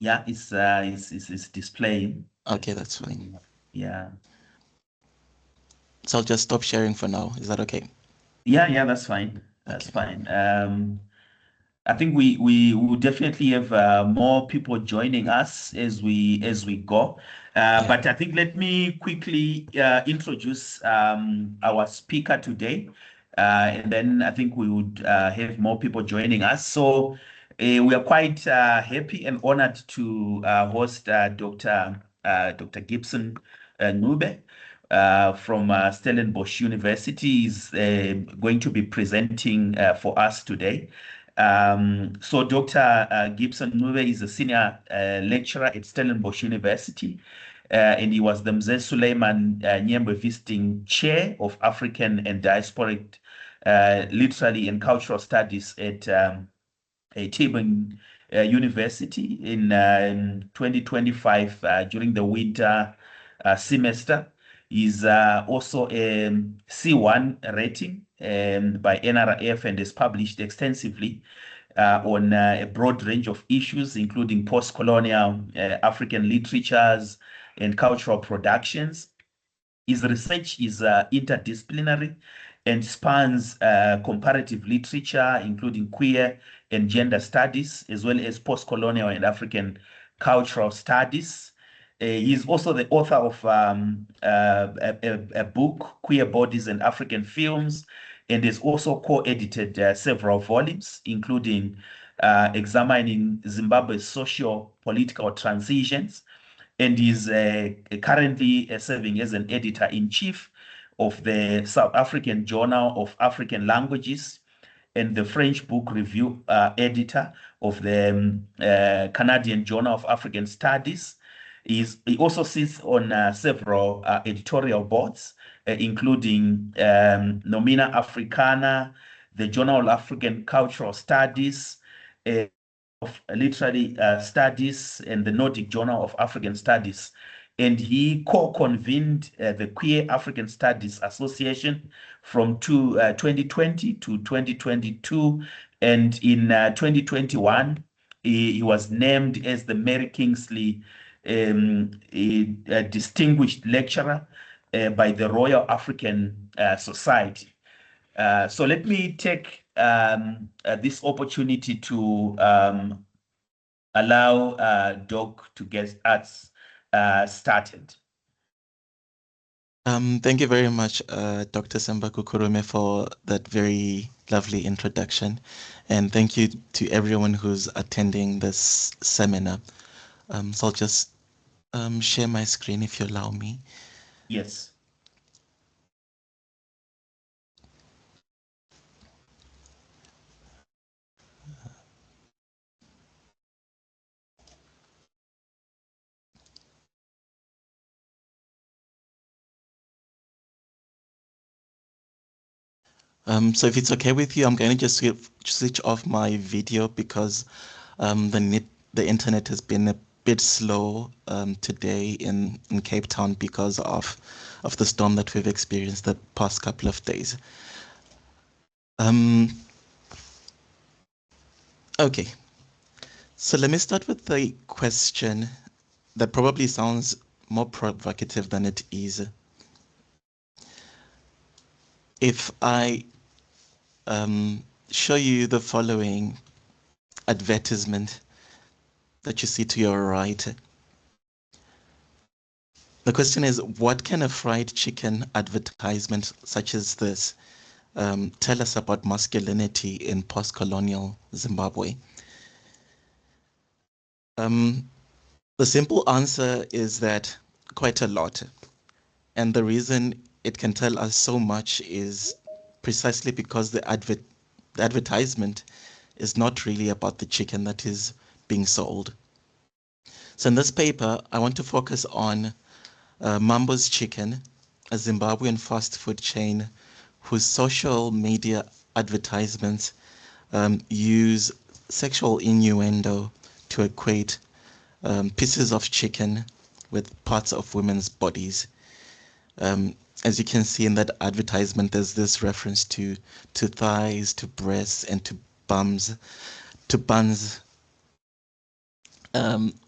Yeah, it's displaying. Okay, that's fine. Yeah. So I'll just stop sharing for now. Is that okay? Yeah, that's fine. That's Okay. fine. I think we will definitely have more people joining us as we go. Yeah. But I think let me quickly introduce our speaker today, and then I think we would have more people joining us. So we are quite happy and honored to host Dr. Gibson Nube. From Stellenbosch University is going to be presenting for us today. So Dr. Gibson Nube is a senior lecturer at Stellenbosch University, and he was the Mzee Suleiman Nyembe Visiting Chair of African and Diasporic Literary and Cultural Studies at Tubingen University in 2025 during the winter semester. Is also a C1 rating by NRF and is published extensively on a broad range of issues, including post-colonial African literatures and cultural productions. His research is interdisciplinary and spans comparative literature, including queer and gender studies, as well as post-colonial and African cultural studies. He's also the author of a book, Queer Bodies and African Films, and has also co-edited several volumes, including examining Zimbabwe's socio-political transitions, and is currently serving as an editor-in-chief of the South African Journal of African Languages and the French Book Review editor of the Canadian Journal of African Studies. He also sits on several editorial boards, including Nomina Africana, the Journal of African Cultural Studies, of Literary Studies, and the Nordic Journal of African Studies. And he co-convened the Queer African Studies Association from 2020 to 2022. And in 2021, he was named as the Mary Kingsley a Distinguished Lecturer by the Royal African Society. So let me take this opportunity to allow Doc to get us started. Thank you very much, Dr. Semba Kukurume, for that very lovely introduction. And thank you to everyone who's attending this seminar. So I'll just share my screen if you allow me. Yes. So if it's okay with you, I'm going to just switch off my video because the internet has been a bit slow today in Cape Town because of the storm that we've experienced the past couple of days. Okay, so let me start with the question that probably sounds more provocative than it is. If I show you the following advertisement that you see to your right. The question is, what can a fried chicken advertisement such as this tell us about masculinity in post-colonial Zimbabwe? The simple answer is that quite a lot. And the reason it can tell us so much is precisely because the advertisement is not really about the chicken that is being sold. So in this paper, I want to focus on Mambo's Chicken, a Zimbabwean fast food chain whose social media advertisements use sexual innuendo to equate pieces of chicken with parts of women's bodies. As you can see in that advertisement, there's this reference to thighs, to breasts, and to buns.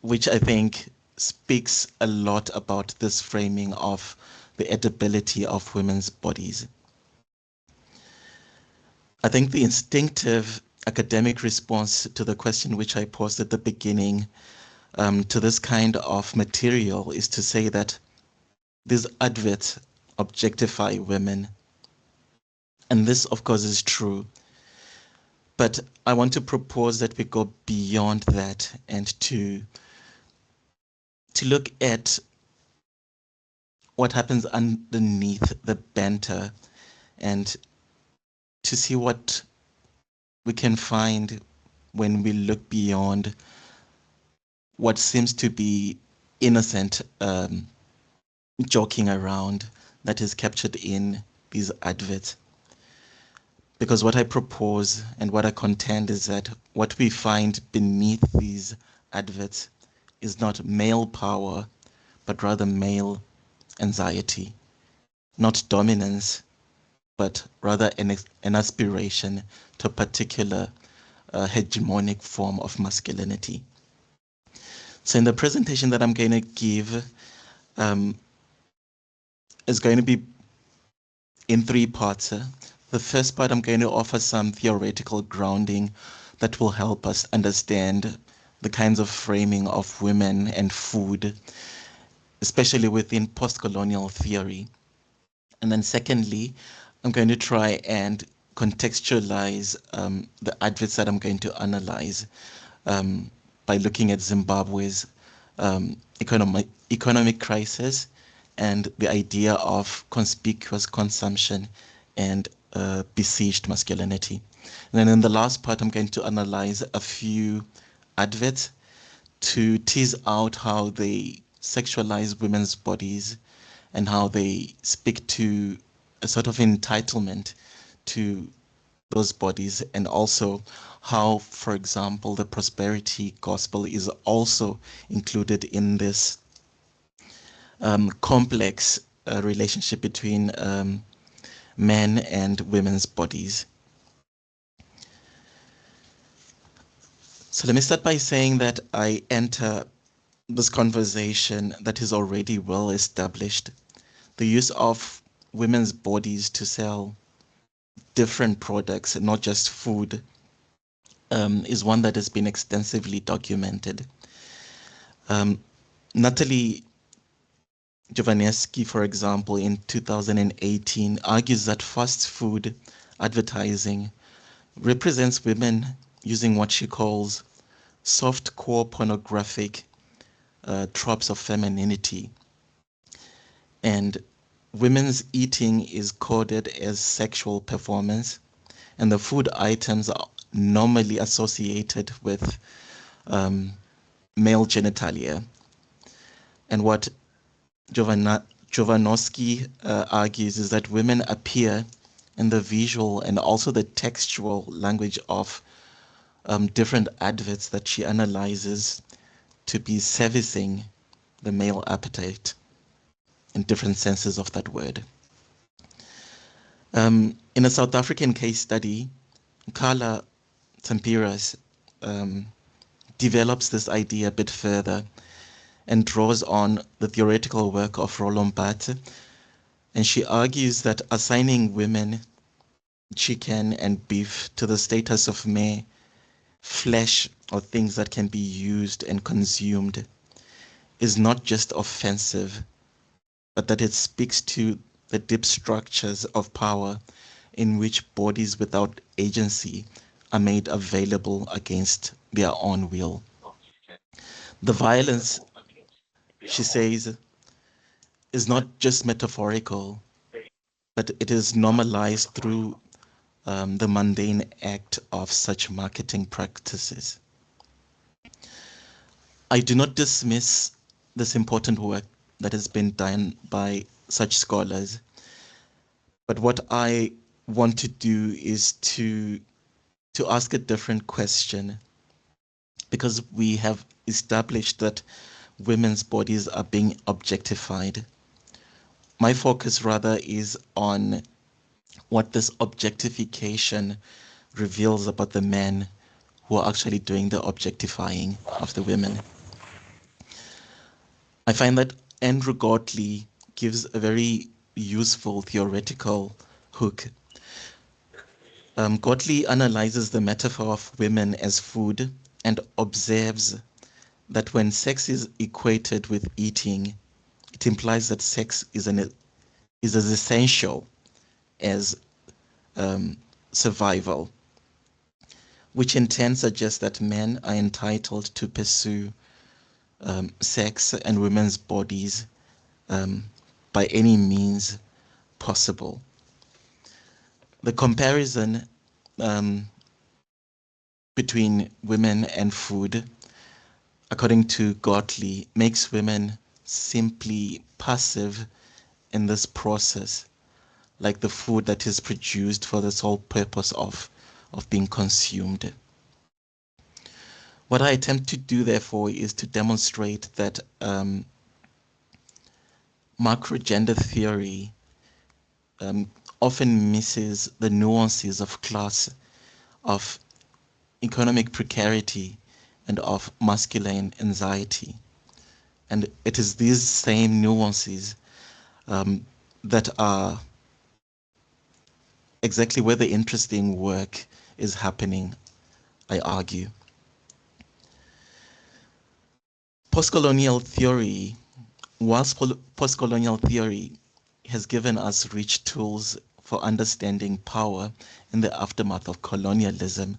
which I think speaks a lot about this framing of the edibility of women's bodies. I think the instinctive academic response to the question which I posed at the beginning to this kind of material is to say that these adverts objectify women. And this, of course, is true. But I want to propose that we go beyond that and to look at what happens underneath the banter and to see what we can find when we look beyond what seems to be innocent joking around that is captured in these adverts. Because what I propose and what I contend is that what we find beneath these adverts is not male power, but rather male anxiety, not dominance, but rather an aspiration to a particular hegemonic form of masculinity. So in the presentation that I'm going to give is going to be in 3 parts. The first part, I'm going to offer some theoretical grounding that will help us understand the kinds of framing of women and food, especially within postcolonial theory. And then secondly, I'm going to try and contextualize the adverts that I'm going to analyze by looking at Zimbabwe's economic crisis and the idea of conspicuous consumption and besieged masculinity. And then in the last part, I'm going to analyze a few adverts to tease out how they sexualize women's bodies and how they speak to a sort of entitlement to those bodies, and also how, for example, the prosperity gospel is also included in this complex relationship between men and women's bodies. So let me start by saying that I enter this conversation that is already well established. The use of women's bodies to sell different products, not just food, is one that has been extensively documented. Natalie Jovanovski, for example, in 2018 argues that fast food advertising represents women using what she calls soft-core pornographic tropes of femininity. And women's eating is coded as sexual performance, and the food items are normally associated with male genitalia. And what Jovanovski argues is that women appear in the visual and also the textual language of different adverts that she analyzes to be servicing the male appetite in different senses of that word. In a South African case study, Carla Tampiras develops this idea a bit further and draws on the theoretical work of Rollo Mbate, and she argues that assigning women chicken and beef to the status of mere flesh or things that can be used and consumed is not just offensive, but that it speaks to the deep structures of power in which bodies without agency are made available against their own will. The violence, she says, is not just metaphorical, but it is normalized through the mundane act of such marketing practices. I do not dismiss this important work that has been done by such scholars, but what I want to do is to ask a different question, because we have established that women's bodies are being objectified. My focus rather is on what this objectification reveals about the men who are actually doing the objectifying of the women. I find that Andrew Gottlieb gives a very useful theoretical hook. Gottlieb analyzes the metaphor of women as food and observes that when sex is equated with eating, it implies that sex is as essential as survival, which in turn suggests that men are entitled to pursue sex and women's bodies by any means possible. The comparison between women and food, according to Gottlieb, makes women simply passive in this process, like the food that is produced for the sole purpose of being consumed. What I attempt to do, therefore, is to demonstrate that macro-gender theory often misses the nuances of class, of economic precarity, and of masculine anxiety. And it is these same nuances that are exactly where the interesting work is happening, I argue. Postcolonial theory, whilst postcolonial theory has given us rich tools for understanding power in the aftermath of colonialism,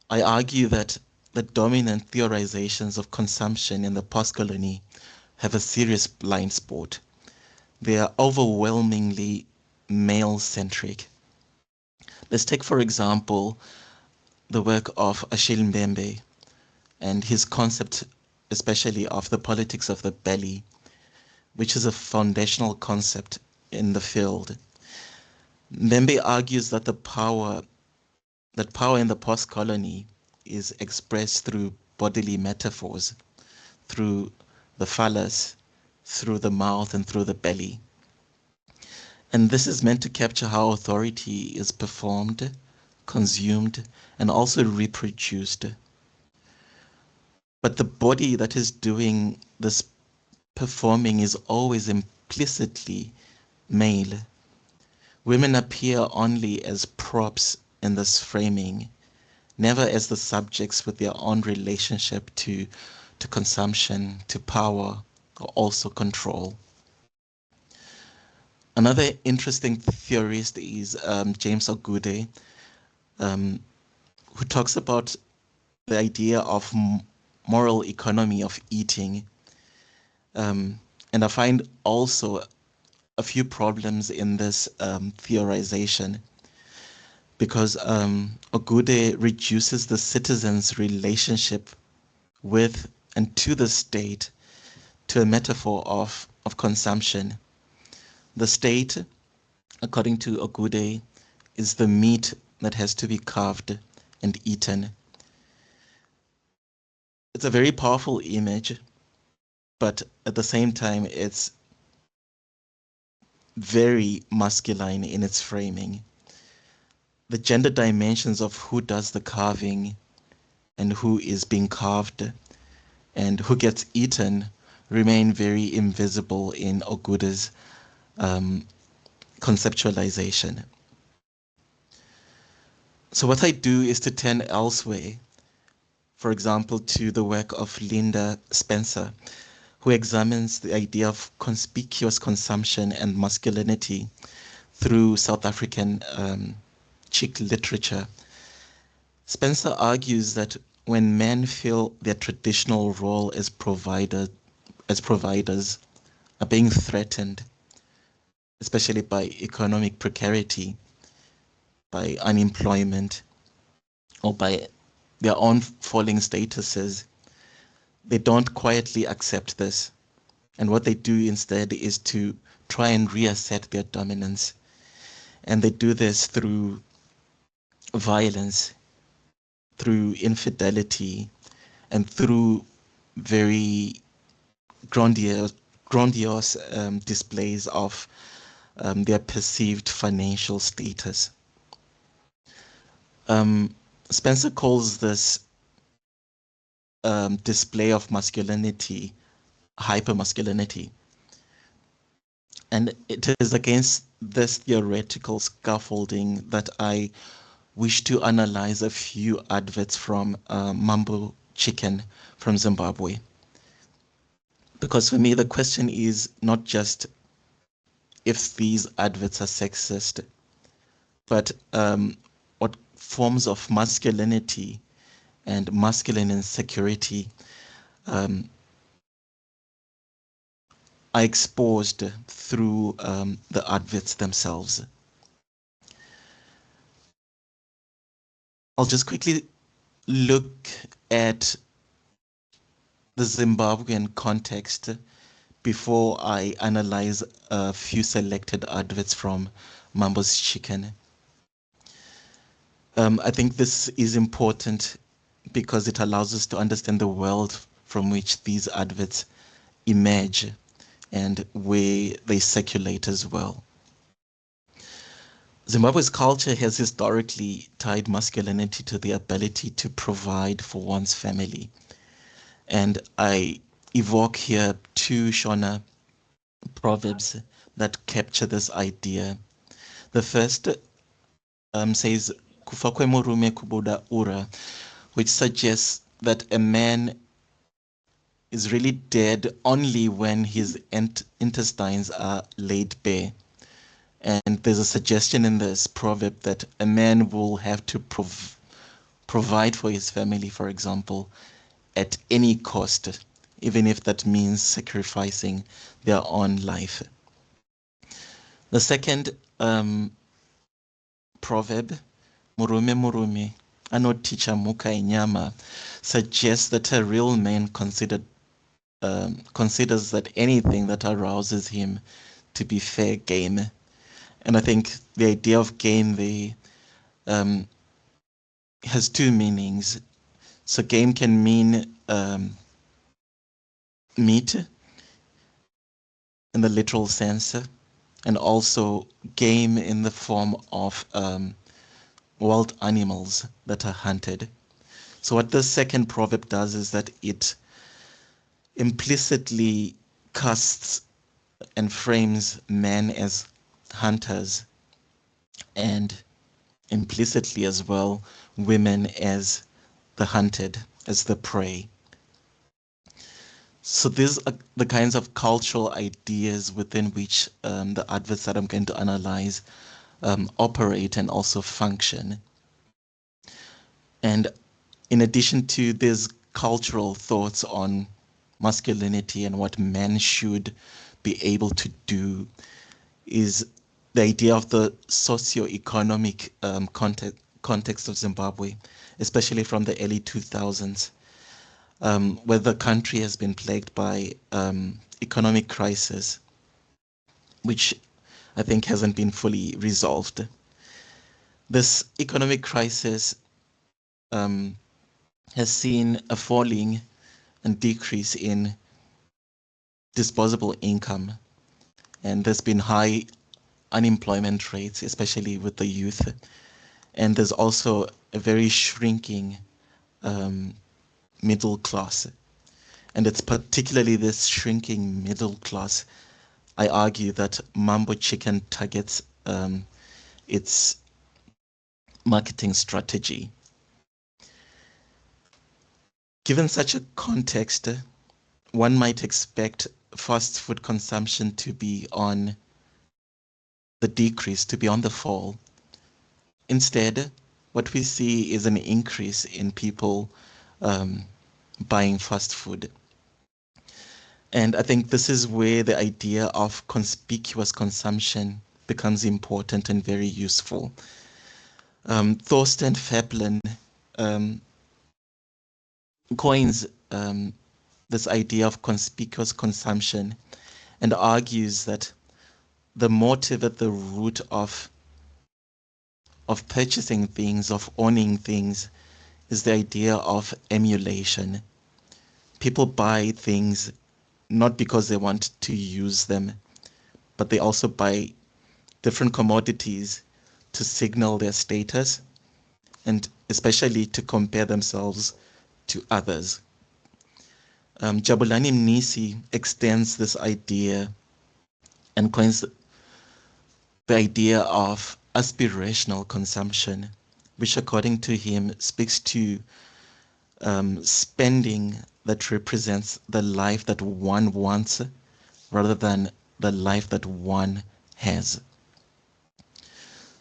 I argue that the dominant theorizations of consumption in the postcolony have a serious blind spot. They are overwhelmingly male-centric. Let's take, for example, the work of Achille Mbembe and his concept, especially of the politics of the belly, which is a foundational concept in the field. Mbembe argues that power in the post-colony is expressed through bodily metaphors, through the phallus, through the mouth, and through the belly. And this is meant to capture how authority is performed, consumed, and also reproduced. But the body that is doing this performing is always implicitly male. Women appear only as props in this framing, never as the subjects with their own relationship to consumption, to power, or also control. Another interesting theorist is James Ogude, who talks about the idea of moral economy of eating. And I find also a few problems in this theorization, because Ogude reduces the citizen's relationship with and to the state to a metaphor of consumption. The state, according to Ogude, is the meat that has to be carved and eaten. It's a very powerful image, but at the same time, it's very masculine in its framing. The gender dimensions of who does the carving and who is being carved and who gets eaten remain very invisible in Ogude's conceptualization. So what I do is to turn elsewhere, for example, to the work of Linda Spencer, who examines the idea of conspicuous consumption and masculinity through South African Chick literature. Spencer argues that when men feel their traditional role as providers are being threatened, especially by economic precarity, by unemployment, or by their own falling statuses, they don't quietly accept this. And what they do instead is to try and reassert their dominance. And they do this through violence, through infidelity, and through very grandiose displays of their perceived financial status. Spencer calls this display of masculinity hypermasculinity. And it is against this theoretical scaffolding that I wish to analyze a few adverts from Mambo Chicken from Zimbabwe. Because for me, the question is not just if these adverts are sexist, but what forms of masculinity and masculine insecurity are exposed through the adverts themselves. I'll just quickly look at the Zimbabwean context before I analyze a few selected adverts from Mambo's Chicken. I think this is important because it allows us to understand the world from which these adverts emerge and where they circulate as well. Zimbabwe's culture has historically tied masculinity to the ability to provide for one's family. And I evoke here two Shona proverbs that capture this idea. The first says, "Kufa kwemurume kubuda ura," which suggests that a man is really dead only when his intestines are laid bare. And there's a suggestion in this proverb that a man will have to provide for his family, for example, at any cost, even if that means sacrificing their own life. The second proverb, "Murume murume anoticha muka inyama," suggests that a real man considers that anything that arouses him to be fair game. And I think the idea of game there has two meanings. So game can mean meat in the literal sense, and also game in the form of wild animals that are hunted. So what this second proverb does is that it implicitly casts and frames men as hunters, and implicitly as well women as the hunted, as the prey. So these are the kinds of cultural ideas within which the adverts that I'm going to analyze operate and also function. And in addition to these cultural thoughts on masculinity and what men should be able to do, is the idea of the socio-economic context of Zimbabwe, especially from the early 2000s, where the country has been plagued by economic crisis, which I think hasn't been fully resolved. This economic crisis has seen a falling and decrease in disposable income, and there's been high unemployment rates, especially with the youth. And there's also a very shrinking middle class. And it's particularly this shrinking middle class, I argue, that Mambo Chicken targets its marketing strategy. Given such a context, one might expect fast food consumption to be on the decrease, to be on the fall. Instead, what we see is an increase in people buying fast food. And I think this is where the idea of conspicuous consumption becomes important and very useful. Thorsten Veblen coins this idea of conspicuous consumption and argues that the motive at the root of purchasing things, of owning things, is the idea of emulation. People buy things not because they want to use them, but they also buy different commodities to signal their status and especially to compare themselves to others. Jabulani Mnisi extends this idea and coins the idea of aspirational consumption, which according to him speaks to spending that represents the life that one wants rather than the life that one has.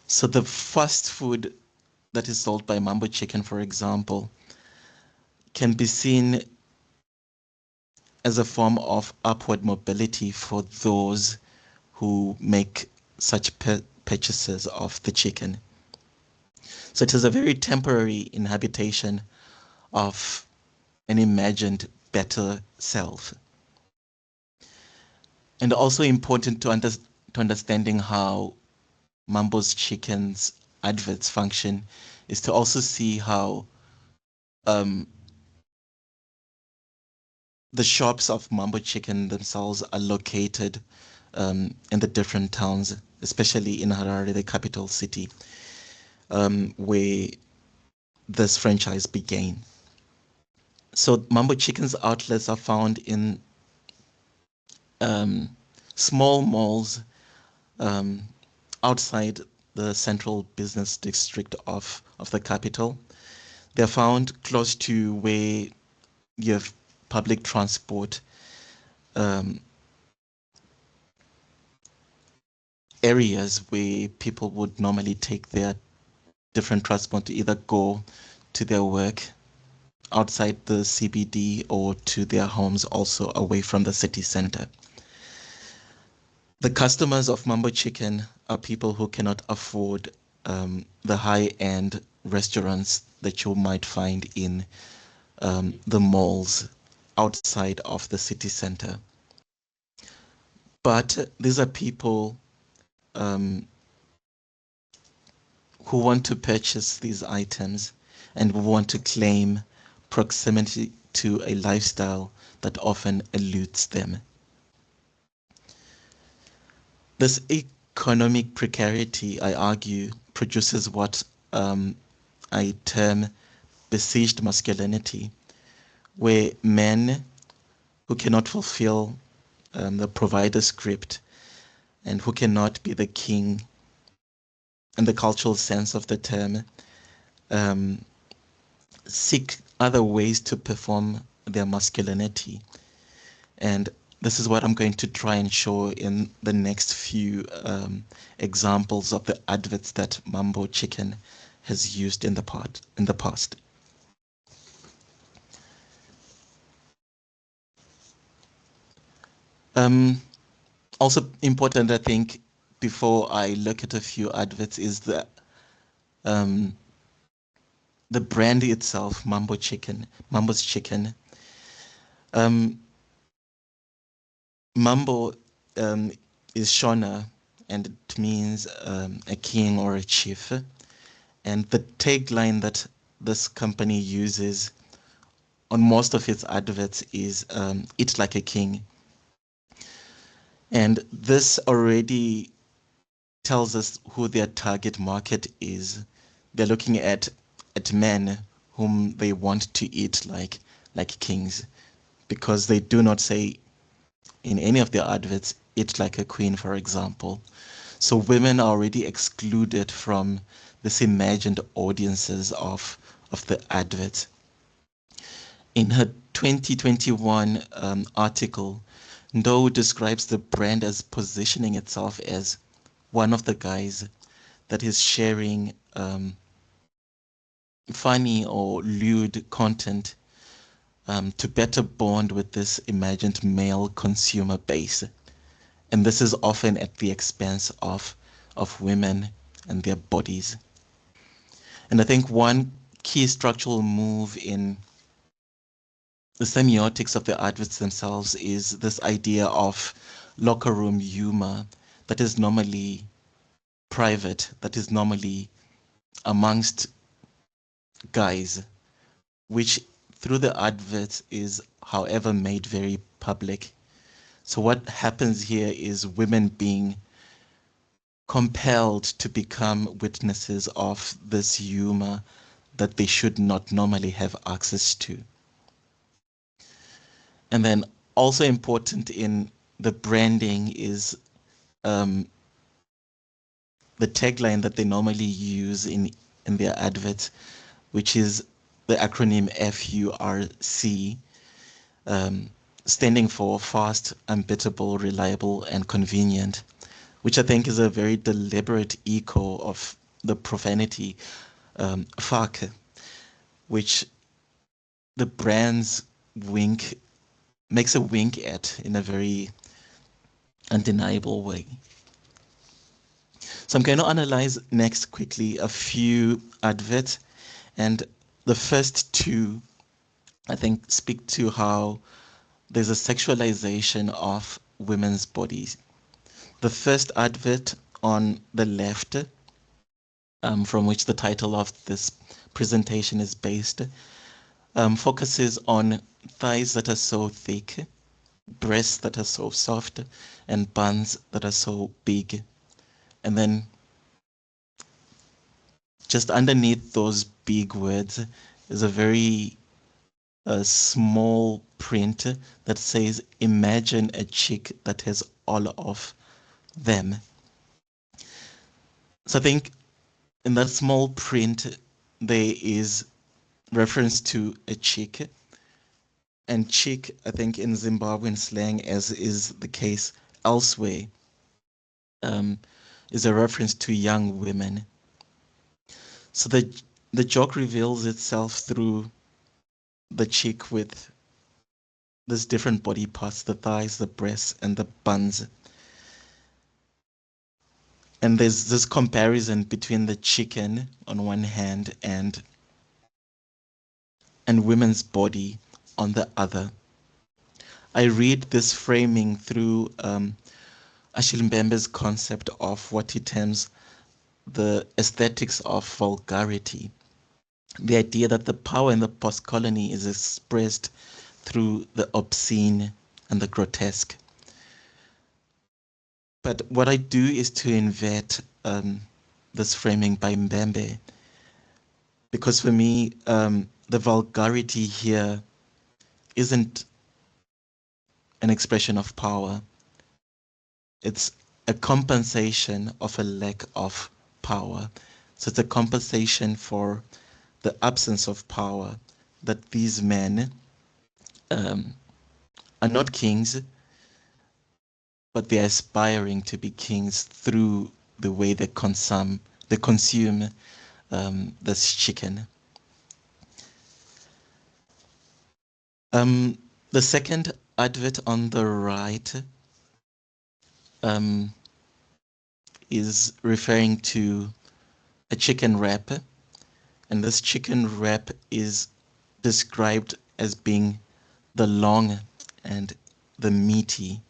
So the fast food that is sold by Mambo Chicken, for example, can be seen as a form of upward mobility for those who make such purchases of the chicken. So it is a very temporary inhabitation of an imagined better self. And also important to understanding how Mambo's Chicken's adverts function is to also see how the shops of Mambo Chicken themselves are located in the different towns, especially in Harare, the capital city, where this franchise began. So Mambo Chicken's outlets are found in small malls outside the central business district of the capital. They're found close to where you have public transport areas where people would normally take their different transport to either go to their work outside the CBD or to their homes also away from the city center. The customers of Mambo Chicken are people who cannot afford the high-end restaurants that you might find in the malls outside of the city center. But these are people who want to purchase these items and who want to claim proximity to a lifestyle that often eludes them. This economic precarity, I argue, produces what I term besieged masculinity, where men who cannot fulfill the provider script and who cannot be the king in the cultural sense of the term seek other ways to perform their masculinity. And this is what I'm going to try and show in the next few examples of the adverts that Mambo Chicken has used in the past. Also important, I think, before I look at a few adverts, is the brand itself, Mambo's Chicken. Mambo is Shona, and it means a king or a chief. And the tagline that this company uses on most of its adverts is "Eat like a king." And this already tells us who their target market is. They're looking at men whom they want to eat like kings, because they do not say in any of their adverts, "Eat like a queen," for example. So women are already excluded from this imagined audiences of the advert. In her 2021 article, Ndo describes the brand as positioning itself as one of the guys that is sharing funny or lewd content to better bond with this imagined male consumer base. And this is often at the expense of women and their bodies. And I think one key structural move in the semiotics of the adverts themselves is this idea of locker room humor that is normally private, that is normally amongst guys, which through the adverts is, however, made very public. So what happens here is women being compelled to become witnesses of this humor that they should not normally have access to. And then also important in the branding is the tagline that they normally use in their adverts, which is the acronym FURC, standing for fast, unbeatable, reliable, and convenient, which I think is a very deliberate echo of the profanity fuck, which the brand's wink makes a wink at in a very undeniable way. So I'm going to analyze next quickly a few adverts, and the first two, I think, speak to how there's a sexualization of women's bodies. The first advert on the left, from which the title of this presentation is based, focuses on thighs that are so thick, breasts that are so soft, and buns that are so big. And then just underneath those big words is a very small print that says, imagine a chick that has all of them. So I think in that small print, there is reference to a chick. And chick, I think in Zimbabwean slang, as is the case elsewhere, is a reference to young women. So the joke reveals itself through the chick with these different body parts, the thighs, the breasts, and the buns. And there's this comparison between the chicken on one hand and women's body on the other. I read this framing through Achille Mbembe's concept of what he terms the aesthetics of vulgarity. The idea that the power in the post-colony is expressed through the obscene and the grotesque. But what I do is to invert this framing by Mbembe, because for me, the vulgarity here isn't an expression of power. It's a compensation of a lack of power. So it's a compensation for the absence of power that these men are not kings, but they're aspiring to be kings through the way they consume this chicken. The second advert on the right is referring to a chicken wrap, and this chicken wrap is described as being the long and the meaty.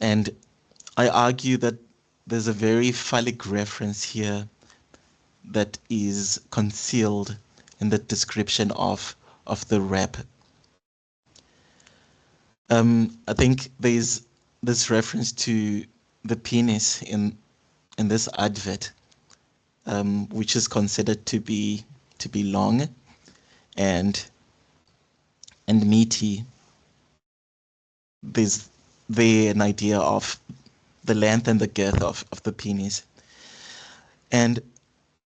And I argue that there's a very phallic reference here that is concealed in the description of the wrap. I think there's this reference to the penis in this advert, which is considered to be long and meaty. There's an idea of the length and the girth of the penis. And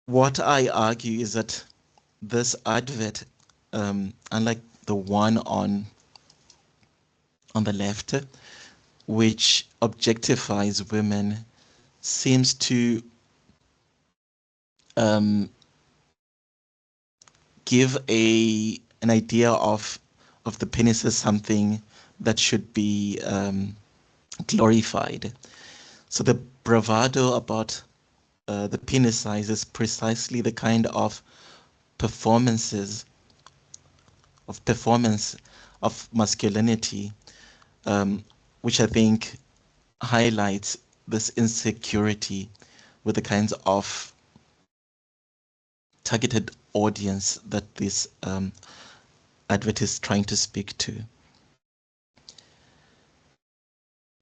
what I argue is that this advert, unlike the one on the left, which objectifies women, seems to give an idea of the penis as something that should be glorified. So the bravado about the penis size is precisely the kind of performance of masculinity, which I think highlights this insecurity with the kinds of targeted audience that this advert is trying to speak to.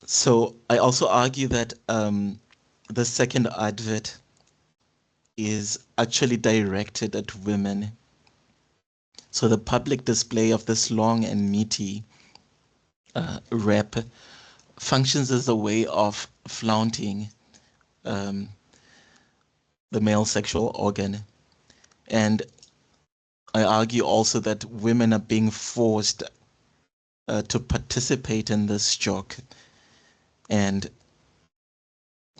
So I also argue that the second advert is actually directed at women. So the public display of this long and meaty rap functions as a way of flaunting the male sexual organ. And I argue also that women are being forced to participate in this joke. And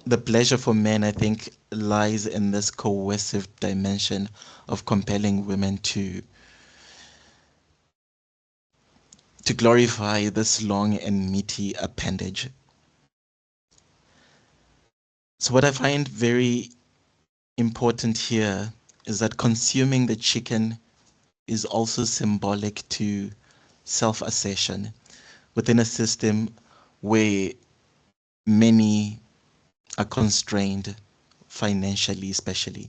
the pleasure for men, I think, lies in this coercive dimension of compelling women to glorify this long and meaty appendage. So what I find very important here is that consuming the chicken is also symbolic to self-assertion within a system where many are constrained financially, especially.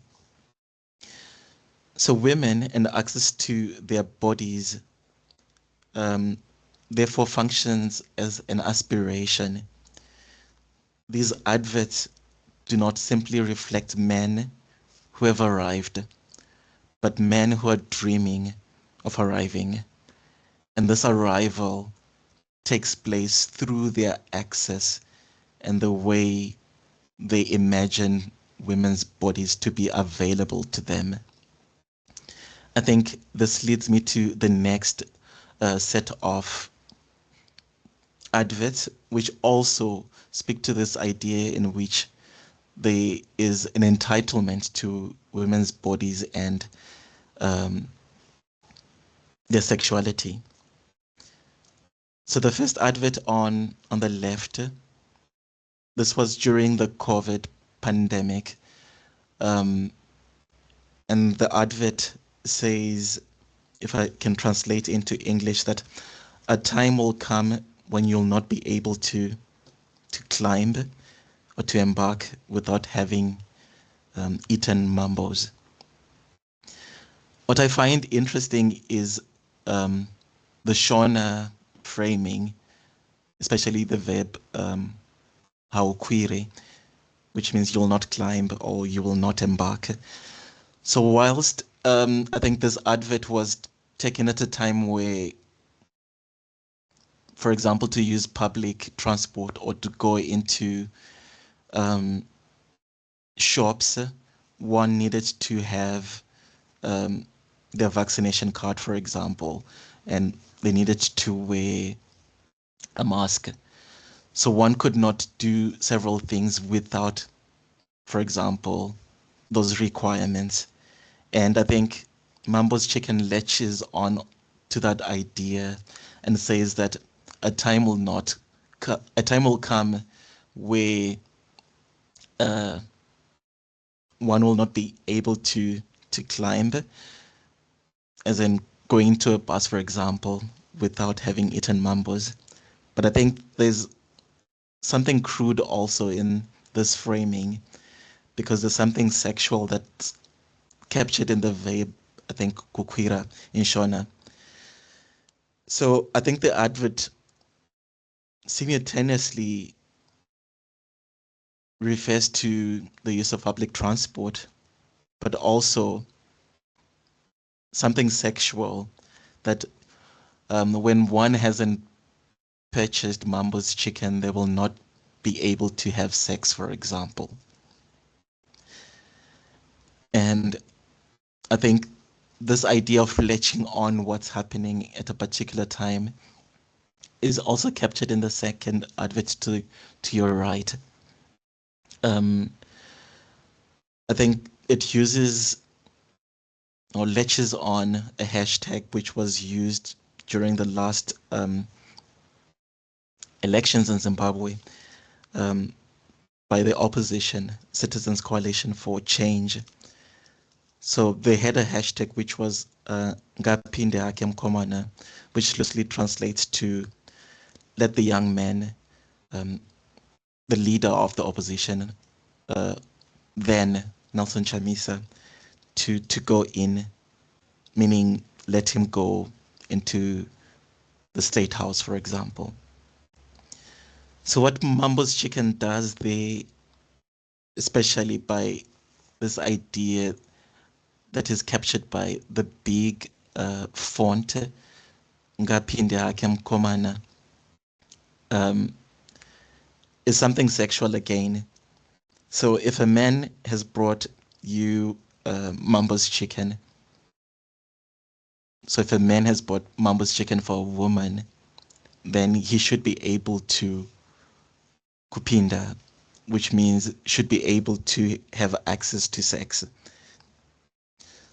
So women and access to their bodies therefore functions as an aspiration. These adverts do not simply reflect men who have arrived, but men who are dreaming of arriving. And this arrival takes place through their access and the way they imagine women's bodies to be available to them. I think this leads me to the next set of adverts, which also speak to this idea in which there is an entitlement to women's bodies and their sexuality. So the first advert on the left, this was during the COVID pandemic. And the advert says, if I can translate into English, that a time will come when you'll not be able to climb or to embark without having eaten mambos. What I find interesting is the Shona framing, especially the verb haukwire, which means you'll not climb or you will not embark. So whilst I think this advert was taken at a time where, for example, to use public transport or to go into shops, one needed to have their vaccination card, for example, and they needed to wear a mask. So one could not do several things without, for example, those requirements. And I think Mambo's Chicken latches on to that idea and says that a time will come where one will not be able to climb, as in going to a bus, for example, without having eaten mambos. But I think there's something crude also in this framing, because there's something sexual that's captured in the verb, I think, kukwira in Shona. So I think the advert simultaneously refers to the use of public transport, but also something sexual that when one hasn't purchased Mambo's Chicken, they will not be able to have sex, for example. And I think this idea of latching on what's happening at a particular time is also captured in the second advert to your right. I think it uses or latches on a hashtag which was used during the last elections in Zimbabwe by the opposition, Citizens Coalition for Change. So they had a hashtag which was Ngapinde Ake Mkomana, which loosely translates to let the young man, the leader of the opposition, then Nelson Chamisa, to go in, meaning let him go into the State House, for example. So what Mambo's Chicken does, they, especially by this idea that is captured by the big font, Ngapinde Ake Mkomana, um, is something sexual again. So if a man has brought you Mambo's chicken, so if a man has bought Mambo's chicken for a woman, then he should be able to kupinda, which means should be able to have access to sex.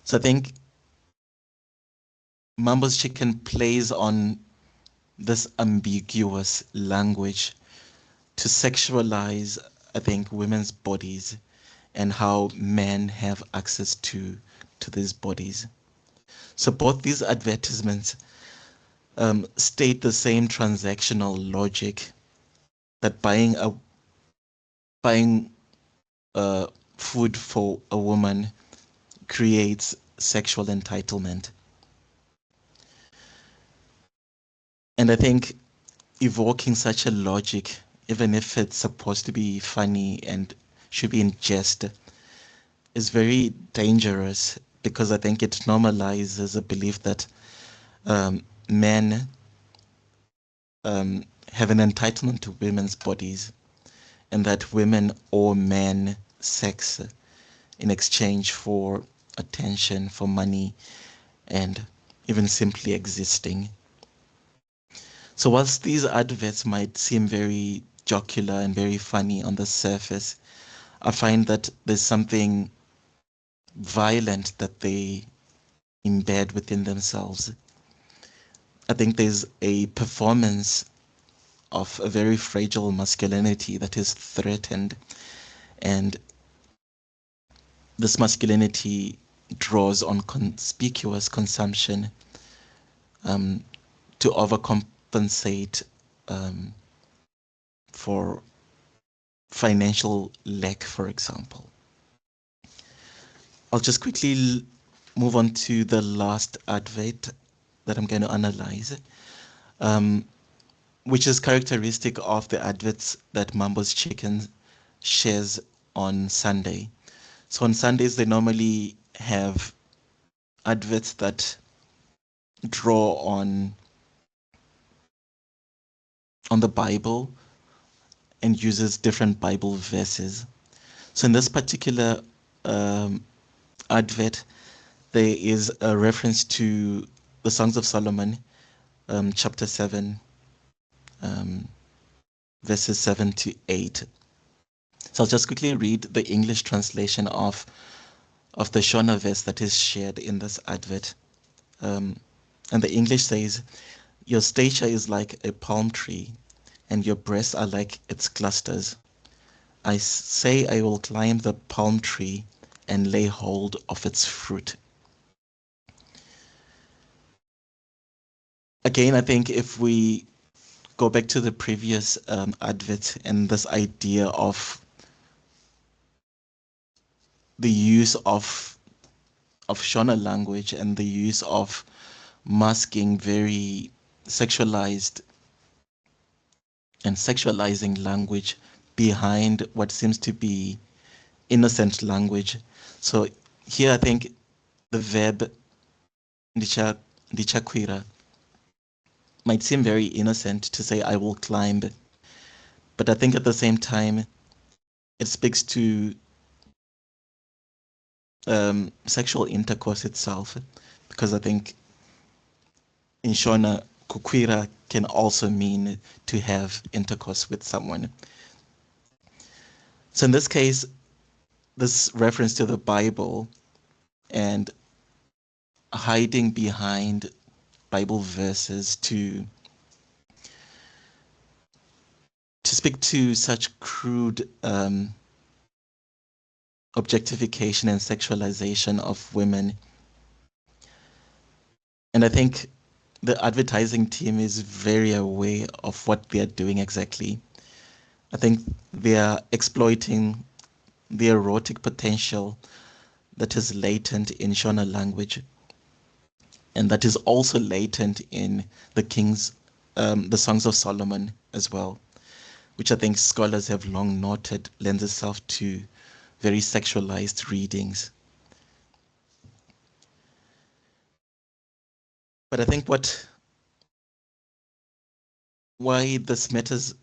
So I think Mambo's chicken plays on this ambiguous language to sexualize, I think, women's bodies and how men have access to these bodies. So both these advertisements state the same transactional logic that buying food for a woman creates sexual entitlement. And I think evoking such a logic, even if it's supposed to be funny and should be in jest, is very dangerous because I think it normalizes a belief that men have an entitlement to women's bodies and that women owe men sex in exchange for attention, for money, and even simply existing. So whilst these adverts might seem very jocular and very funny on the surface, I find that there's something violent that they embed within themselves. I think there's a performance of a very fragile masculinity that is threatened, and this masculinity draws on conspicuous consumption to overcompensate for financial lack, for example. I'll just quickly move on to the last advert that I'm going to analyze, which is characteristic of the adverts that Mambo's Chicken shares on Sunday. So on Sundays, they normally have adverts that draw on the Bible and uses different Bible verses. So in this particular advert, there is a reference to the Songs of Solomon, chapter 7, verses 7 to 8. So I'll just quickly read the English translation of the Shona verse that is shared in this advert. And the English says, "Your stature is like a palm tree, and your breasts are like its clusters. I say I will climb the palm tree and lay hold of its fruit." Again, I think if we go back to the previous advert and this idea of the use of Shona language and the use of masking very sexualized and sexualizing language behind what seems to be innocent language. So here I think the verb ndichakwira might seem very innocent to say I will climb, but I think at the same time it speaks to sexual intercourse itself, because I think in Shona, kukwira can also mean to have intercourse with someone. So in this case, this reference to the Bible and hiding behind Bible verses to speak to such crude objectification and sexualization of women. And I think the advertising team is very aware of what they are doing exactly. I think they are exploiting the erotic potential that is latent in Shona language, and that is also latent in the Songs of Solomon as well, which I think scholars have long noted lends itself to very sexualized readings. But I think what why this matters,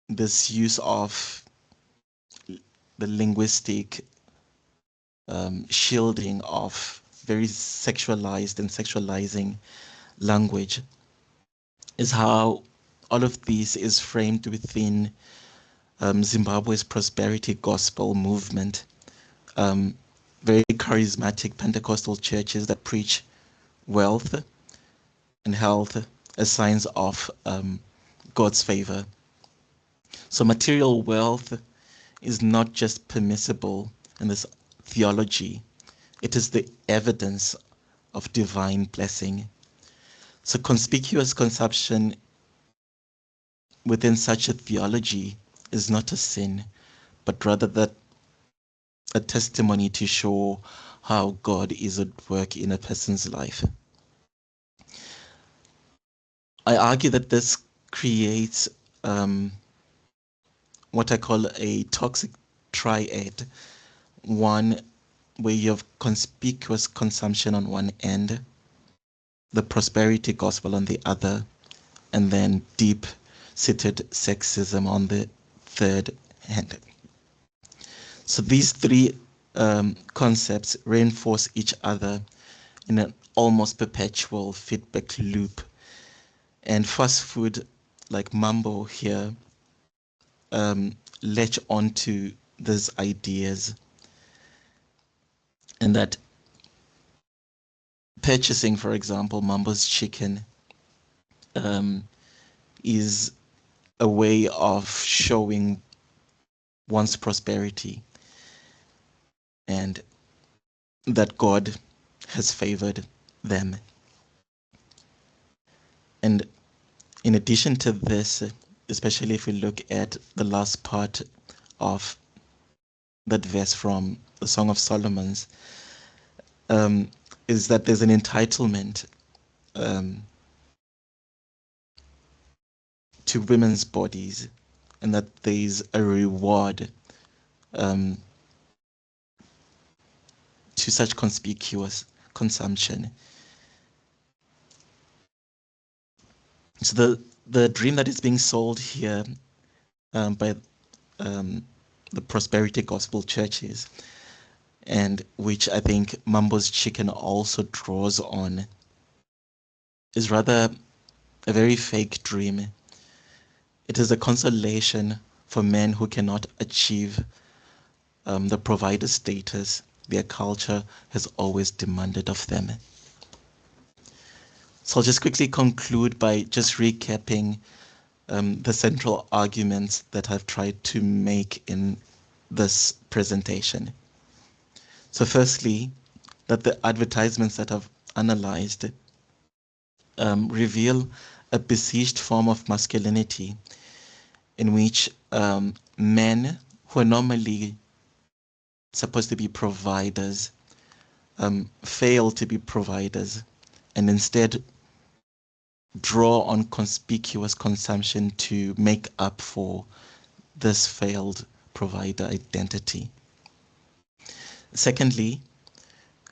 this use of the linguistic shielding of very sexualized and sexualizing language, is how all of this is framed within Zimbabwe's prosperity gospel movement. Very charismatic Pentecostal churches that preach wealth and health as signs of God's favor. So material wealth is not just permissible in this theology, it is the evidence of divine blessing. So conspicuous consumption within such a theology is not a sin, but rather that a testimony to show how God is at work in a person's life. I argue that this creates what I call a toxic triad. One where you have conspicuous consumption on one end, the prosperity gospel on the other, and then deep-seated sexism on the third hand. So these three concepts reinforce each other in an almost perpetual feedback loop. And fast food like Mambo here latch onto these ideas, and that purchasing, for example, Mambo's chicken is a way of showing one's prosperity and that God has favored them. And in addition to this, especially if we look at the last part of that verse from the Song of Solomon's, is that there's an entitlement to women's bodies, and that there's a reward to such conspicuous consumption. So the dream that is being sold here by the prosperity gospel churches, and which I think Mambo's Chicken also draws on, is rather a very fake dream. It is a consolation for men who cannot achieve the provider status their culture has always demanded of them. So I'll just quickly conclude by just recapping the central arguments that I've tried to make in this presentation. So firstly, that the advertisements that I've analyzed reveal a besieged form of masculinity in which men who are normally supposed to be providers fail to be providers, and instead draw on conspicuous consumption to make up for this failed provider identity. Secondly,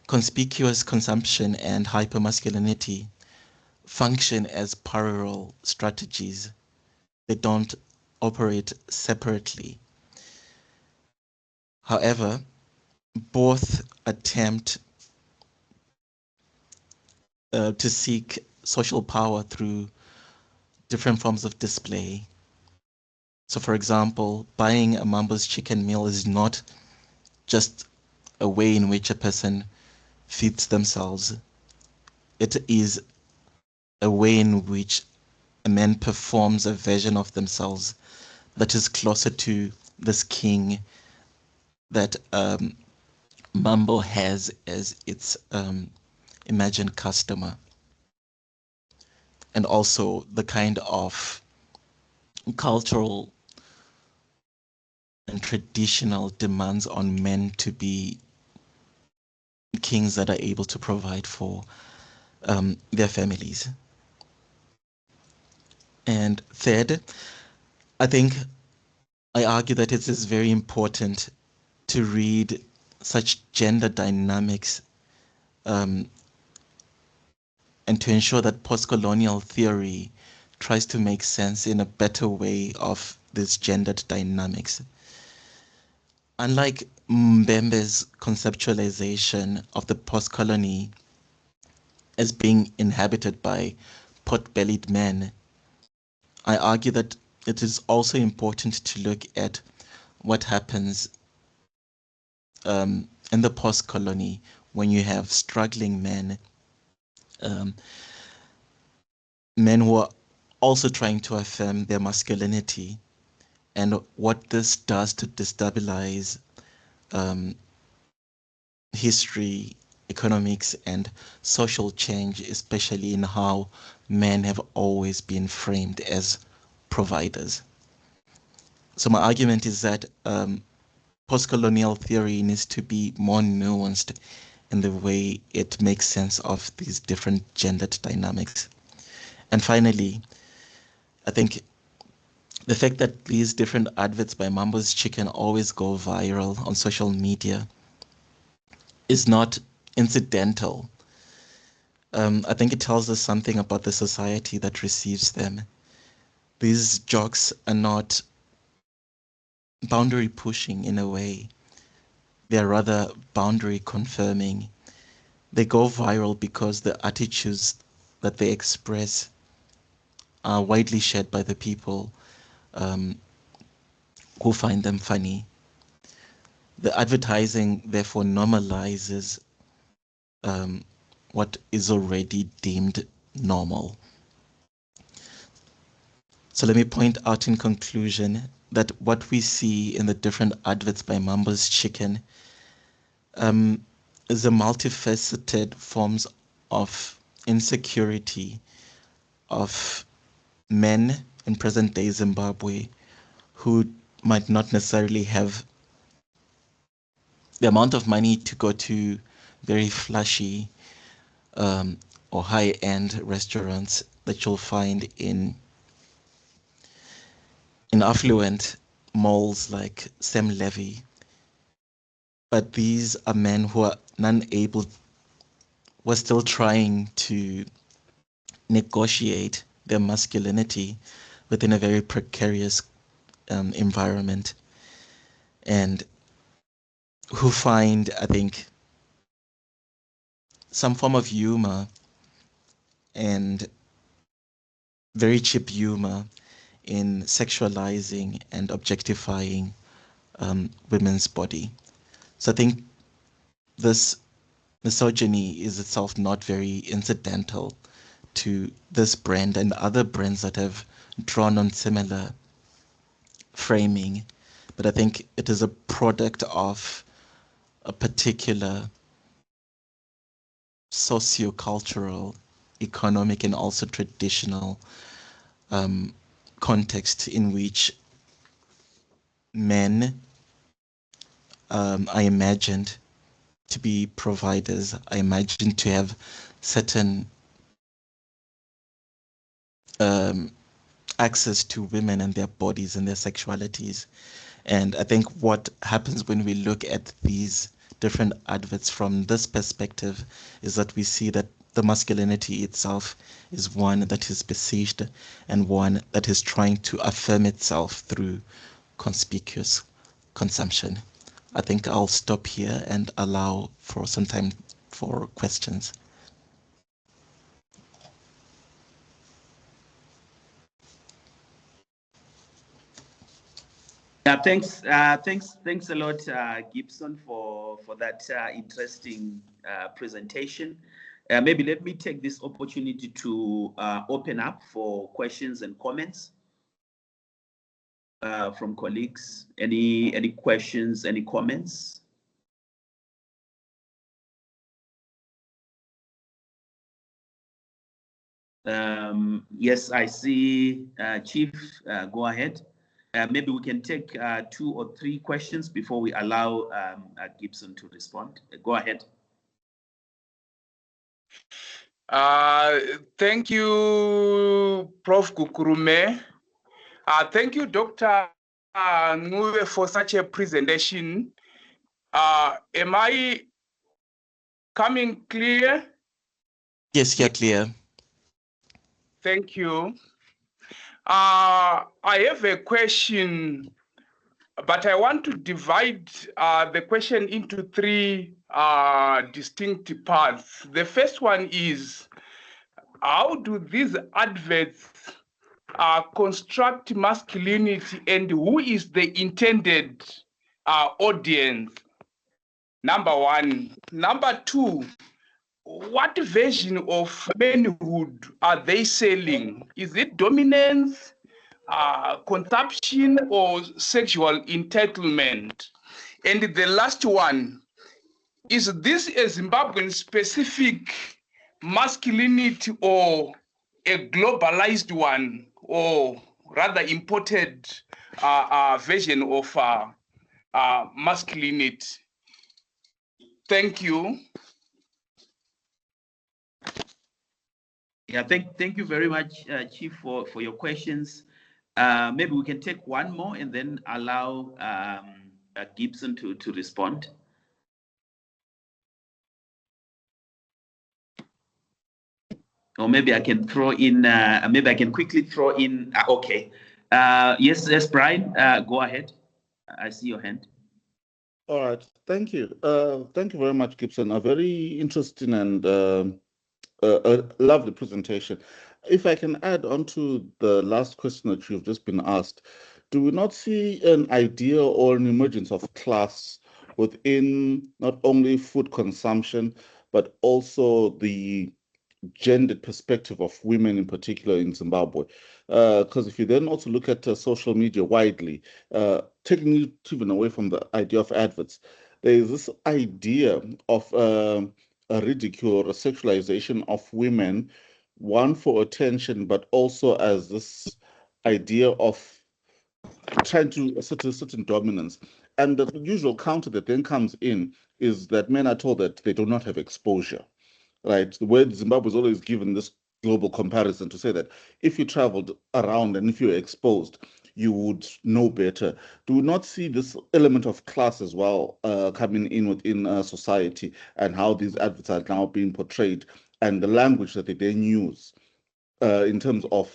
conspicuous consumption and hypermasculinity function as parallel strategies. They don't operate separately. However, both attempt to seek social power through different forms of display. So for example, buying a Mambo's chicken meal is not just a way in which a person feeds themselves. It is a way in which a man performs a version of themselves that is closer to this king that Mambo has as its imagined customer. And also the kind of cultural and traditional demands on men to be kings that are able to provide for their families. And third, I think I argue that it is very important to read such gender dynamics and and to ensure that postcolonial theory tries to make sense in a better way of these gendered dynamics. Unlike Mbembe's conceptualization of the post-colony as being inhabited by pot-bellied men, I argue that it is also important to look at what happens in the post-colony when you have struggling men, men who are also trying to affirm their masculinity, and what this does to destabilize history, economics, and social change, especially in how men have always been framed as providers. So my argument is that postcolonial theory needs to be more nuanced in the way it makes sense of these different gendered dynamics. And finally, I think the fact that these different adverts by Mambo's Chicken always go viral on social media is not incidental. I think it tells us something about the society that receives them. These jokes are not boundary pushing in a way. They're rather boundary confirming. They go viral because the attitudes that they express are widely shared by the people who find them funny. The advertising therefore normalizes what is already deemed normal. So let me point out in conclusion that what we see in the different adverts by Mambo's Chicken is a multifaceted forms of insecurity of men in present-day Zimbabwe who might not necessarily have the amount of money to go to very flashy or high-end restaurants that you'll find in affluent malls like Sam Levy. But these are men who are unable, were still trying to negotiate their masculinity within a very precarious environment, and who find, I think, some form of humor and very cheap humor in sexualizing and objectifying women's body. So I think this misogyny is itself not very incidental to this brand and other brands that have drawn on similar framing, but I think it is a product of a particular socio-cultural, economic, and also traditional context in which men are imagined to be providers, are imagined to have certain access to women and their bodies and their sexualities. And I think what happens when we look at these different adverts from this perspective is that we see that the masculinity itself is one that is besieged and one that is trying to affirm itself through conspicuous consumption. I think I'll stop here and allow for some time for questions. Yeah, thanks a lot, Gibson, for that interesting presentation. Maybe let me take this opportunity to open up for questions and comments from colleagues. Any questions, any comments? Yes, I see. Chief, go ahead. Maybe we can take 2 or 3 questions before we allow Gibson to respond. Go ahead. Thank you, Prof. Kukurume. Thank you, Dr. Ngube, for such a presentation. Am I coming clear? Yes, you're clear. Thank you. I have a question, but I want to divide the question into three distinct parts. The first one is, how do these adverts construct masculinity, and who is the intended audience? Number one. Number two, what version of manhood are they selling? Is it dominance, consumption, or sexual entitlement? And the last one, is this a Zimbabwean specific masculinity or a globalized one, or rather imported version of masculinity? Thank you. Yeah, thank you very much, Chief, for your questions. Maybe we can take one more and then allow Gibson to respond. Or maybe I can throw in, maybe I can quickly throw in, okay. Yes, Brian, go ahead. I see your hand. All right, thank you. Thank you very much, Gibson. A very interesting and a lovely presentation. If I can add on to the last question that you've just been asked, do we not see an idea or an emergence of class within not only food consumption, but also the gendered perspective of women in particular in Zimbabwe? Because if you then also look at social media widely, taking it even away from the idea of adverts, there is this idea of a ridicule or a sexualization of women, one for attention, but also as this idea of trying to assert a certain dominance. And the usual counter that then comes in is that men are told that they do not have exposure, right? The word Zimbabwe is always given this global comparison to say that if you traveled around and if you're exposed, you would know better. Do we not see this element of class as well coming in within society, and how these adverts are now being portrayed and the language that they then use in terms of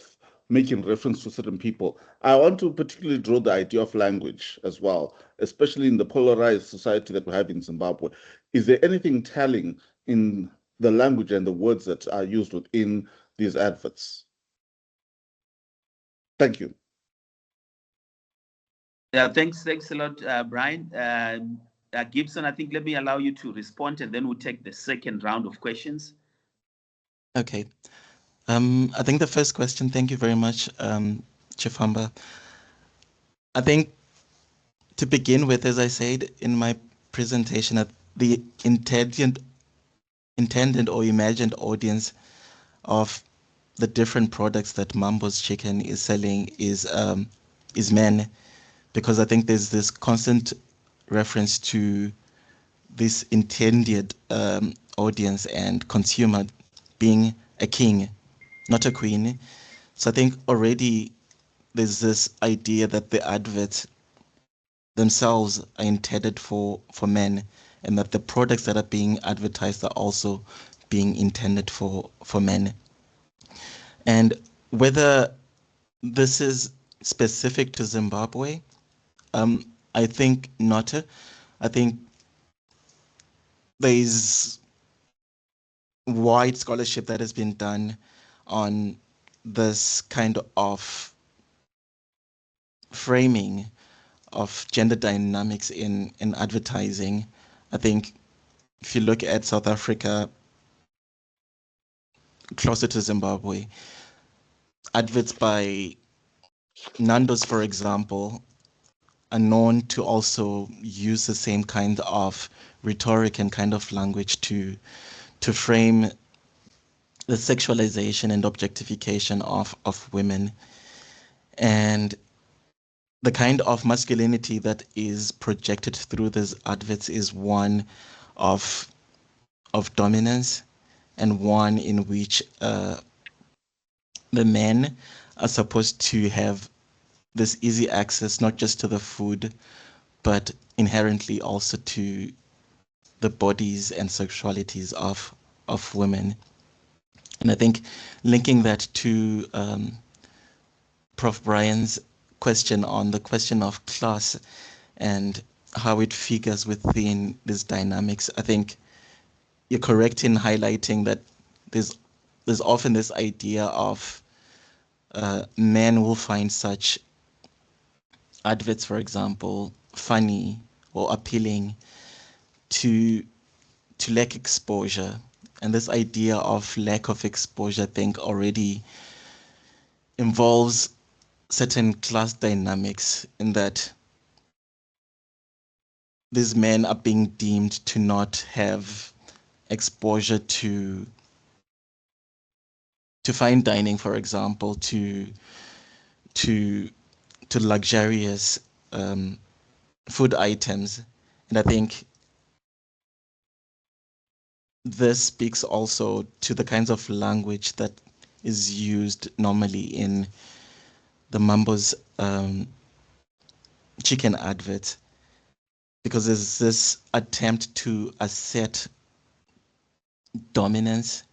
making reference to certain people? I want to particularly draw the idea of language as well, especially in the polarized society that we have in Zimbabwe. Is there anything telling in the language and the words that are used within these adverts? Thank you. Yeah, thanks a lot, Brian. Gibson, I think let me allow you to respond, and then we'll take the second round of questions. Okay. I think the first question, thank you very much, Chifamba. I think to begin with, as I said in my presentation, that the intended or imagined audience of the different products that Mambo's Chicken is selling is men, because I think there's this constant reference to this intended audience and consumer being a king, not a queen. So I think already there's this idea that the adverts themselves are intended for men, and that the products that are being advertised are also being intended for men. And whether this is specific to Zimbabwe, I think not. I think there's wide scholarship that has been done on this kind of framing of gender dynamics in advertising. I think if you look at South Africa, closer to Zimbabwe, adverts by Nando's, for example, are known to also use the same kind of rhetoric and kind of language to frame the sexualization and objectification of women. And the kind of masculinity that is projected through these adverts is one of dominance, and one in which the men are supposed to have this easy access, not just to the food, but inherently also to the bodies and sexualities of women. And I think linking that to Prof. Brian's question on the question of class and how it figures within these dynamics, I think you're correct in highlighting that there's often this idea of men will find such adverts, for example, funny or appealing to lack exposure. And this idea of lack of exposure, I think, already involves certain class dynamics in that these men are being deemed to not have exposure to fine dining, for example, to luxurious food items. And I think this speaks also to the kinds of language that is used normally in the Mambo's chicken advert, because there's this attempt to assert dominance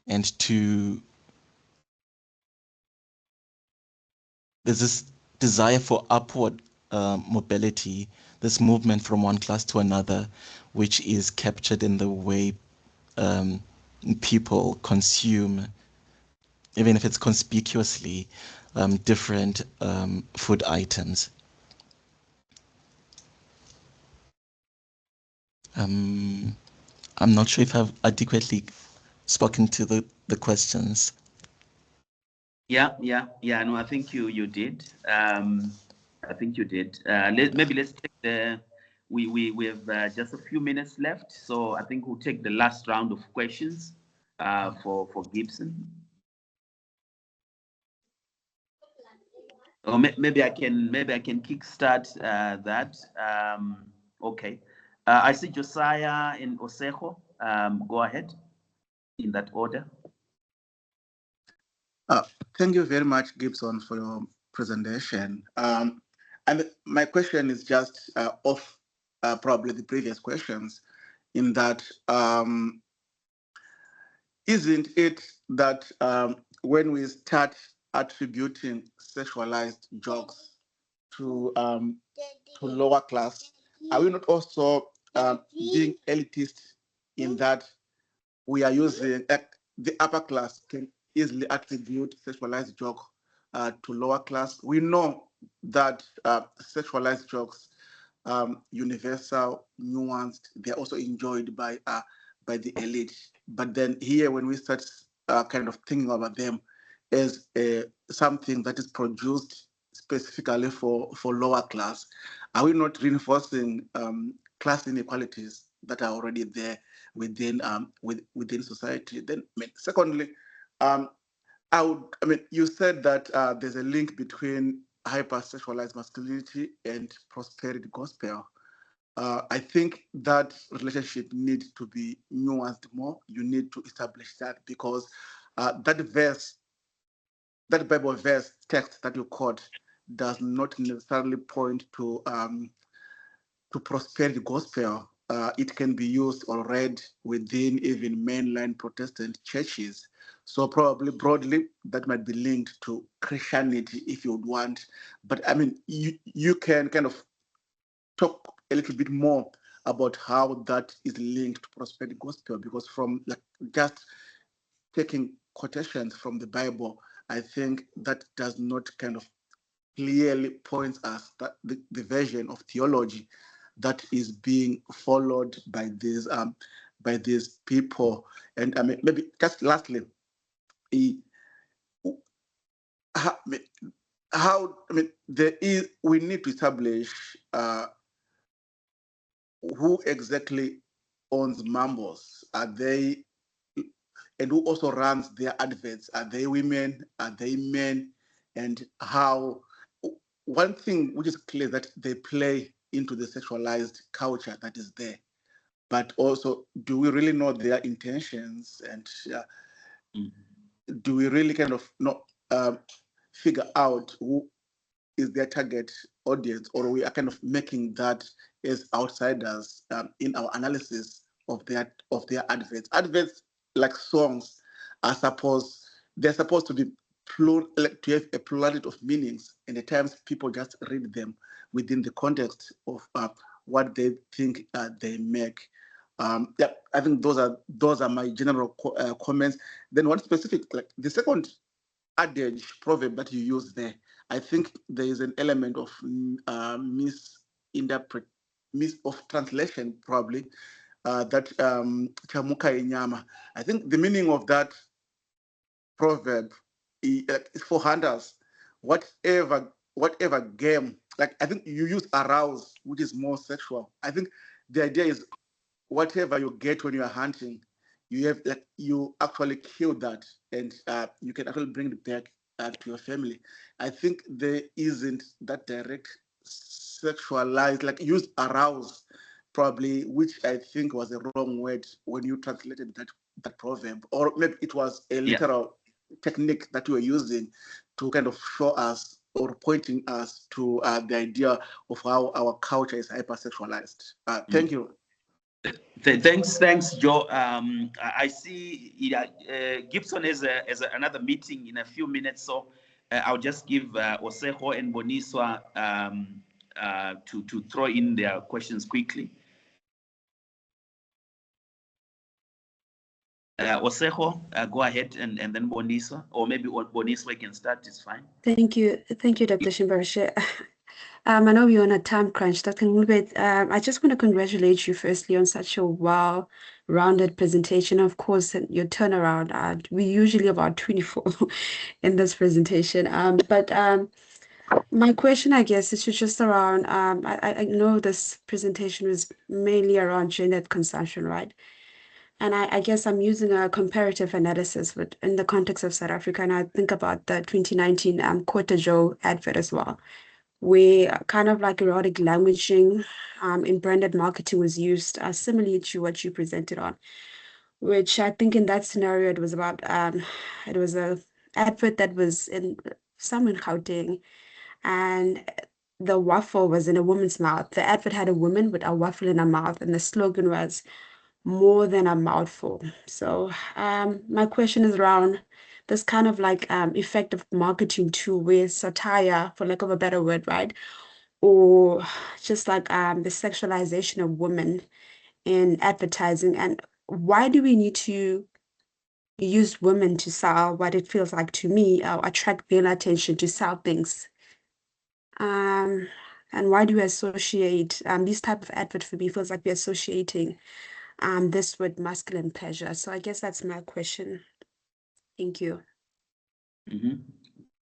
and there's this desire for upward mobility, this movement from one class to another, which is captured in the way people consume, even if it's conspicuously, different food items. I'm not sure if I've adequately spoken to the questions. Yeah. No, I think you did. I think you did. Maybe let's take the. We have just a few minutes left, so I think we'll take the last round of questions for Gibson. Or maybe I can kickstart that. Okay. I see Josiah and Osejo. Go ahead in that order. Thank you very much, Gibson, for your presentation. And my question is just off probably the previous questions, in that isn't it that when we start attributing sexualized jokes to lower class, are we not also being elitist in that we are using the upper class can easily attribute sexualized joke to lower class? We know that sexualized jokes, universal, nuanced, they're also enjoyed by the elite. But then here, when we start kind of thinking about them as something that is produced specifically for lower class, are we not reinforcing class inequalities that are already there within within society? Then, secondly, you said that there's a link between hypersexualized masculinity and prosperity gospel. I think that relationship needs to be nuanced more. You need to establish that, because that Bible verse text that you quote does not necessarily point to prosperity gospel. It can be used or read within even mainline Protestant churches. So probably broadly that might be linked to Christianity if you would want. But I mean, you can kind of talk a little bit more about how that is linked to prosperity gospel, because from like just taking quotations from the Bible, I think that does not kind of clearly points us that the version of theology that is being followed by these people. And I mean, maybe just lastly, we need to establish who exactly owns Mambos. Are they, and who also runs their adverts? Are they women? Are they men? And how? One thing which is clear that they play into the sexualized culture that is there, but also, do we really know their intentions? And do we really kind of not figure out who is their target audience, or we are kind of making that as outsiders in our analysis of their adverts? Adverts, like songs, they're supposed to be to have a plurality of meanings, and at times people just read them within the context of what they think they make. Yeah, I think those are my general comments. Then one specific, like the second adage proverb that you use there, I think there is an element of of translation probably, that chamuka inyama. I think the meaning of that proverb is for hunters, whatever game, like I think you use arouse, which is more sexual. I think the idea is whatever you get when you are hunting, you actually kill that, and you can actually bring it back to your family. I think there isn't that direct sexualized, like used arouse, probably, which I think was a wrong word when you translated that proverb, or maybe it was a literal technique that you were using to kind of show us or pointing us to the idea of how our culture is hypersexualized. Thank you. Thanks, Joe. I see Gibson has another meeting in a few minutes, so I'll just give Osejo and Boniswa to throw in their questions quickly. Osejo, go ahead, and then Boniswa, or maybe Boniswa can start. It's fine. Thank you, Dr. Shimbarishe. I know we're on a time crunch. I just want to congratulate you firstly on such a well-rounded presentation. Of course, your turnaround. We usually about 24 in this presentation. My question, I guess, is just around. I know this presentation was mainly around gender consumption, right? And I guess I'm using a comparative analysis in the context of South Africa, and I think about the 2019 Quarter Joe advert as well, where kind of like erotic languaging in branded marketing was used similarly to what you presented on, which I think in that scenario, it was about, it was a advert that was in somewhere in Gauteng, and the waffle was in a woman's mouth. The advert had a woman with a waffle in her mouth, and the slogan was more than a mouthful. So my question is around this kind of like effective marketing tool where satire, for lack of a better word, right? Or just like the sexualization of women in advertising. And why do we need to use women to sell what it feels like to me, or attract male attention to sell things? And why do we associate these type of advert for me feels like we're associating this with masculine pleasure? So I guess that's my question. Thank you.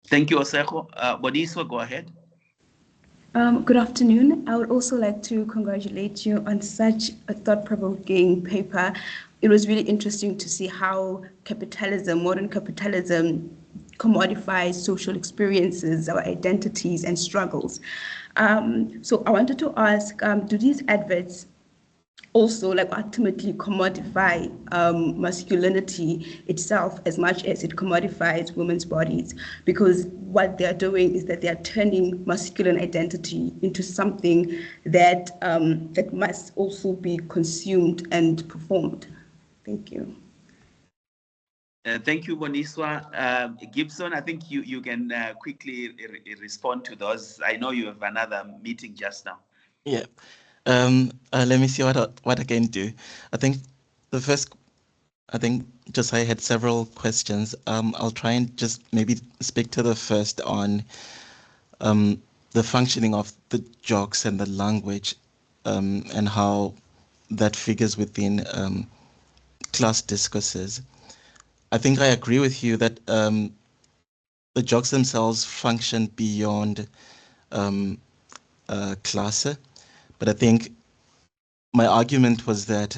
Thank you, Osejo. Boniswa, go ahead. Good afternoon. I would also like to congratulate you on such a thought-provoking paper. It was really interesting to see how modern capitalism, commodifies social experiences, our identities and struggles. So I wanted to ask, do these adverts also like ultimately commodify masculinity itself as much as it commodifies women's bodies? Because what they're doing is that they're turning masculine identity into something that that must also be consumed and performed. Thank you. Thank you, Boniswa. Gibson, I think you can quickly respond to those. I know you have another meeting just now. Yeah. Let me see what I can do. I think just I had several questions. I'll try and just maybe speak to the first on the functioning of the jokes and the language, and how that figures within class discourses. I think I agree with you that the jokes themselves function beyond class. But I think my argument was that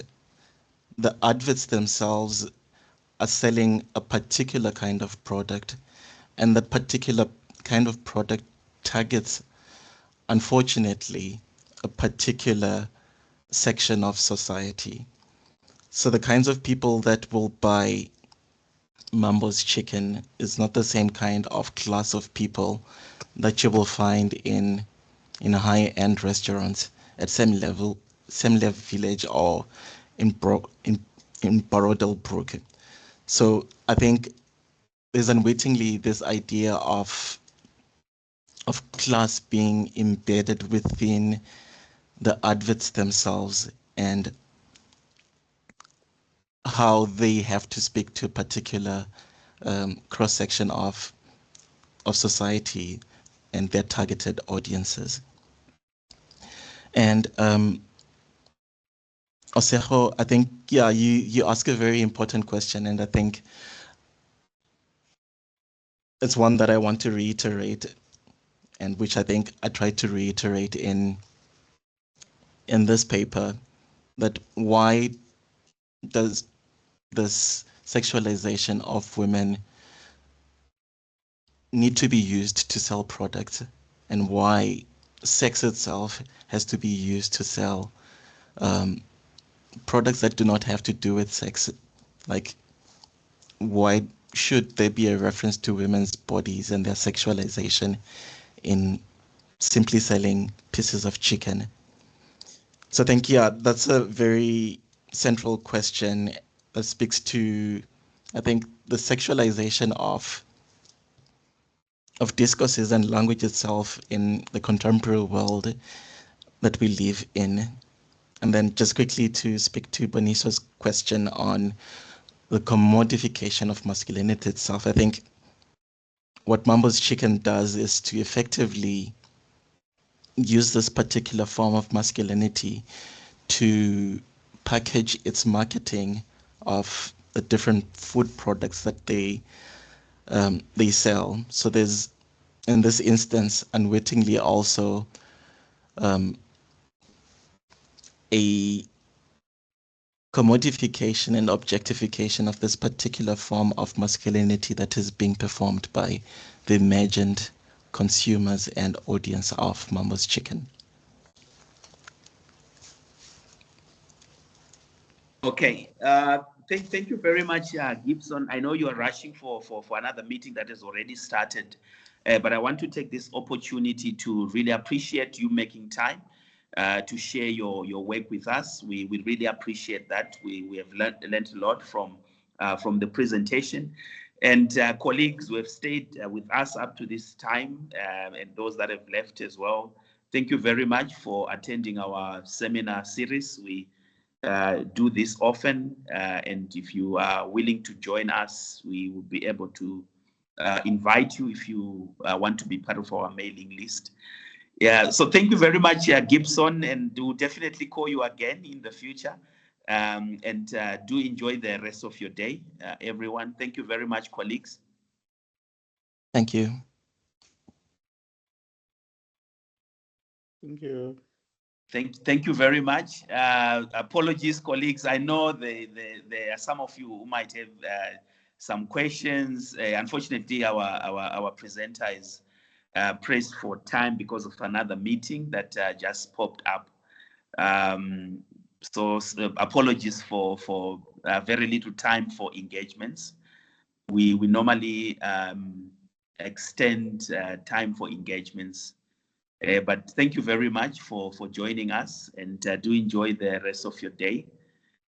the adverts themselves are selling a particular kind of product, and that particular kind of product targets, unfortunately, a particular section of society. So the kinds of people that will buy Mambo's chicken is not the same kind of class of people that you will find in high-end restaurants at Semlevel Village or in Barodelbrook. So I think there's unwittingly this idea of class being embedded within the adverts themselves and how they have to speak to a particular cross-section of society and their targeted audiences. And Osejo, I think, yeah, you ask a very important question, and I think it's one that I want to reiterate, and which I think I tried to reiterate in this paper, that why does this sexualization of women need to be used to sell products, and why sex itself has to be used to sell products that do not have to do with sex. Like, why should there be a reference to women's bodies and their sexualization in simply selling pieces of chicken? So I think, yeah, that's a very central question that speaks to, I think, the sexualization of discourses and language itself in the contemporary world that we live in. And then just quickly to speak to Boniso's question on the commodification of masculinity itself, I think what Mambo's Chicken does is to effectively use this particular form of masculinity to package its marketing of the different food products that they sell. So there's, in this instance, unwittingly also a commodification and objectification of this particular form of masculinity that is being performed by the imagined consumers and audience of Mambo's Chicken. Okay. Thank you very much, Gibson. I know you are rushing for another meeting that has already started, but I want to take this opportunity to really appreciate you making time to share your work with us. We really appreciate that. We have learned a lot from the presentation. And colleagues who have stayed with us up to this time, and those that have left as well, thank you very much for attending our seminar series. We do this often, and if you are willing to join us, we will be able to invite you if you want to be part of our mailing list. Yeah, so thank you very much, Gibson, and we'll definitely call you again in the future. And do enjoy the rest of your day, everyone. Thank you very much, colleagues. Thank you. Thank you. Thank you very much. Apologies, colleagues. I know there are some of you who might have some questions. Unfortunately, our presenter is pressed for time because of another meeting that just popped up. So apologies for very little time for engagements. We normally extend time for engagements. But thank you very much for joining us, and do enjoy the rest of your day.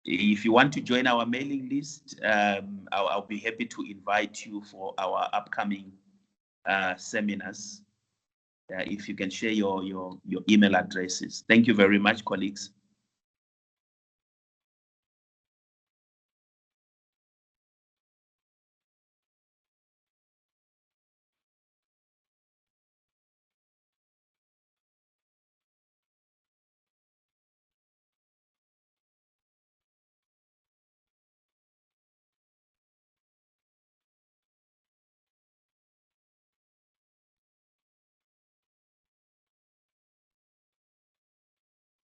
If you want to join our mailing list, I'll be happy to invite you for our upcoming seminars. If you can share your email addresses. Thank you very much, colleagues.